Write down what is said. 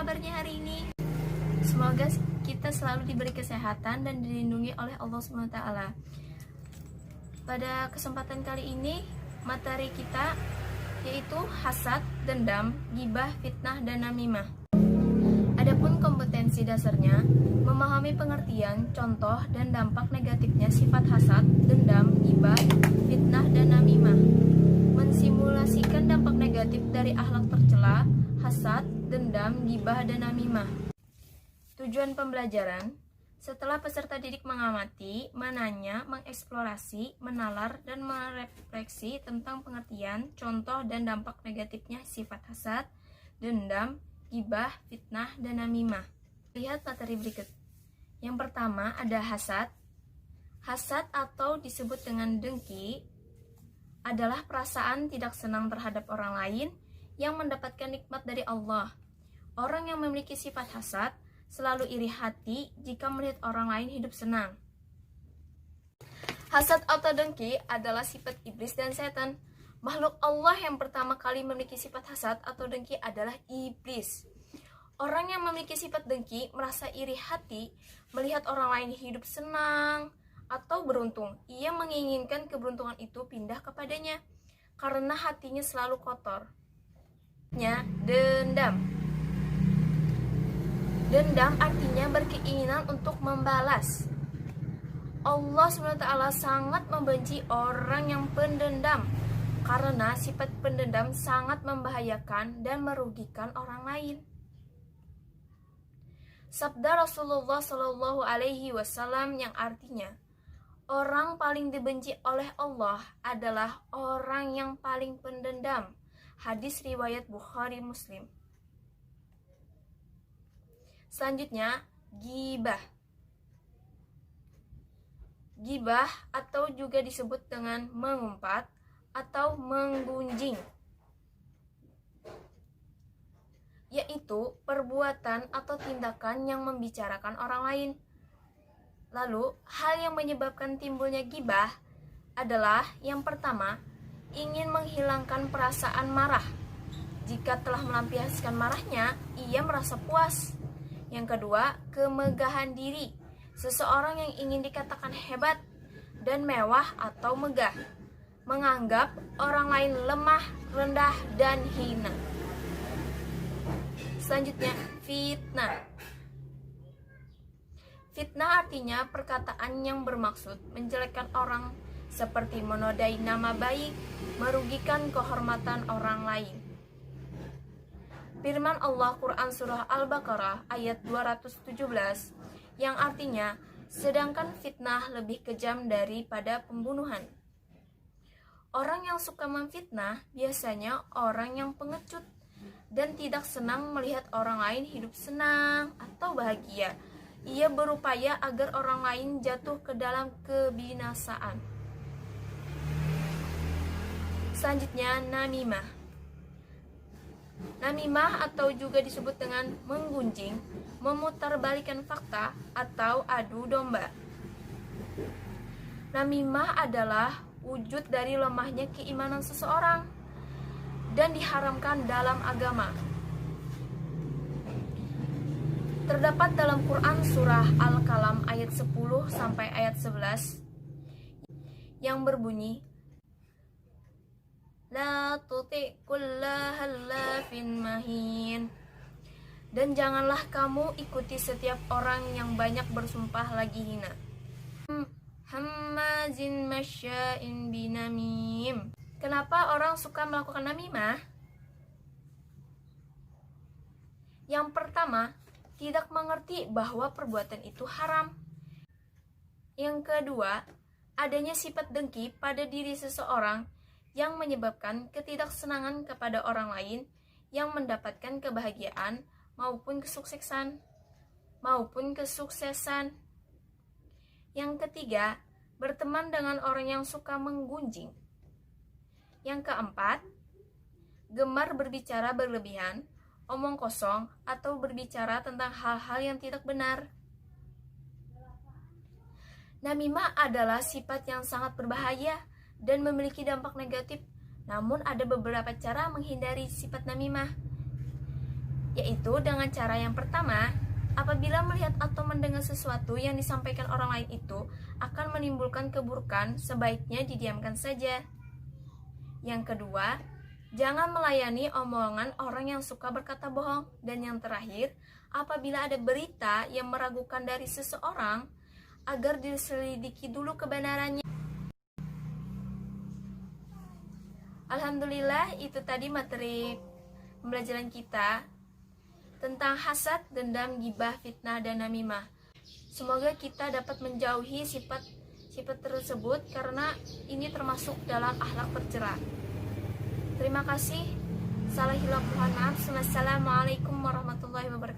kabarnya hari ini? Semoga kita selalu diberi kesehatan dan dilindungi oleh Allah SWT. Pada kesempatan kali ini, materi kita yaitu hasad, dendam, ghibah, fitnah, dan namimah. Adapun kompetensi dasarnya, memahami pengertian, contoh, dan dampak negatifnya sifat hasad, dendam, ghibah, fitnah, dan namimah. Mensimulasikan dampak negatif dari akhlak tercela, hasad, dendam, ghibah, dan namimah. Tujuan pembelajaran, setelah peserta didik mengamati, menanya, mengeksplorasi, menalar, dan merefleksi tentang pengertian, contoh, dan dampak negatifnya sifat hasad, dendam, ghibah, fitnah, dan namimah. Lihat materi berikut. Yang pertama ada hasad. Hasad atau disebut dengan dengki adalah perasaan tidak senang terhadap orang lain yang mendapatkan nikmat dari Allah. Orang yang memiliki sifat hasad selalu iri hati jika melihat orang lain hidup senang. Hasad atau dengki adalah sifat iblis dan setan. Makhluk Allah yang pertama kali memiliki sifat hasad atau dengki adalah iblis. Orang yang memiliki sifat dengki merasa iri hati melihat orang lain hidup senang atau beruntung. Ia menginginkan keberuntungan itu pindah kepadanya karena hatinya selalu kotor. Dendam. Dendam artinya berkeinginan untuk membalas. Allah SWT sangat membenci orang yang pendendam karena sifat pendendam sangat membahayakan dan merugikan orang lain. Sabda Rasulullah SAW yang artinya, orang paling dibenci oleh Allah adalah orang yang paling pendendam. Hadis riwayat Bukhari Muslim. Selanjutnya, ghibah. Ghibah atau juga disebut dengan mengumpat atau menggunjing, yaitu perbuatan atau tindakan yang membicarakan orang lain. Lalu, hal yang menyebabkan timbulnya ghibah adalah yang pertama, ingin menghilangkan perasaan marah. Jika telah melampiaskan marahnya, ia merasa puas. Yang kedua, kemegahan diri. Seseorang yang ingin dikatakan hebat dan mewah atau megah, menganggap orang lain lemah, rendah, dan hina. Selanjutnya, fitnah. Fitnah artinya perkataan yang bermaksud menjelekkan orang seperti menodai nama baik, merugikan kehormatan orang lain. Firman Allah Quran Surah Al-Baqarah ayat 217 yang artinya, sedangkan fitnah lebih kejam daripada pembunuhan. Orang yang suka memfitnah biasanya orang yang pengecut dan tidak senang melihat orang lain hidup senang atau bahagia. Ia berupaya agar orang lain jatuh ke dalam kebinasaan. Selanjutnya, namimah. Namimah atau juga disebut dengan menggunjing, memutarbalikkan fakta atau adu domba. Namimah adalah wujud dari lemahnya keimanan seseorang dan diharamkan dalam agama. Terdapat dalam Quran surah Al-Qalam ayat 10 sampai ayat 11 yang berbunyi, La tuti' kulla hallafin mahin. Dan janganlah kamu ikuti setiap orang yang banyak bersumpah lagi hina. Hammazin masya'in binamim. Kenapa orang suka melakukan namimah? Yang pertama, tidak mengerti bahwa perbuatan itu haram. Yang kedua, adanya sifat dengki pada diri seseorang yang menyebabkan ketidaksenangan kepada orang lain yang mendapatkan kebahagiaan maupun kesuksesan. Yang ketiga, berteman dengan orang yang suka menggunjing. Yang keempat, gemar berbicara berlebihan, omong kosong, atau berbicara tentang hal-hal yang tidak benar. Namimah adalah sifat yang sangat berbahaya dan memiliki dampak negatif. Namun ada beberapa cara menghindari sifat namimah. yaitu dengan cara yang pertama, apabila melihat atau mendengar sesuatu yang disampaikan orang lain itu akan menimbulkan keburukan, sebaiknya didiamkan saja. Yang kedua, jangan melayani omongan orang yang suka berkata bohong. Dan yang terakhir, apabila ada berita yang meragukan dari seseorang, agar diselidiki dulu kebenarannya. Alhamdulillah, itu tadi materi pembelajaran kita tentang hasad, dendam, gibah, fitnah, dan namimah. Semoga kita dapat menjauhi sifat tersebut karena ini termasuk dalam akhlak tercela. Terima kasih. Salah hilaf, mohon maaf. Wassalamualaikum warahmatullahi wabarakatuh.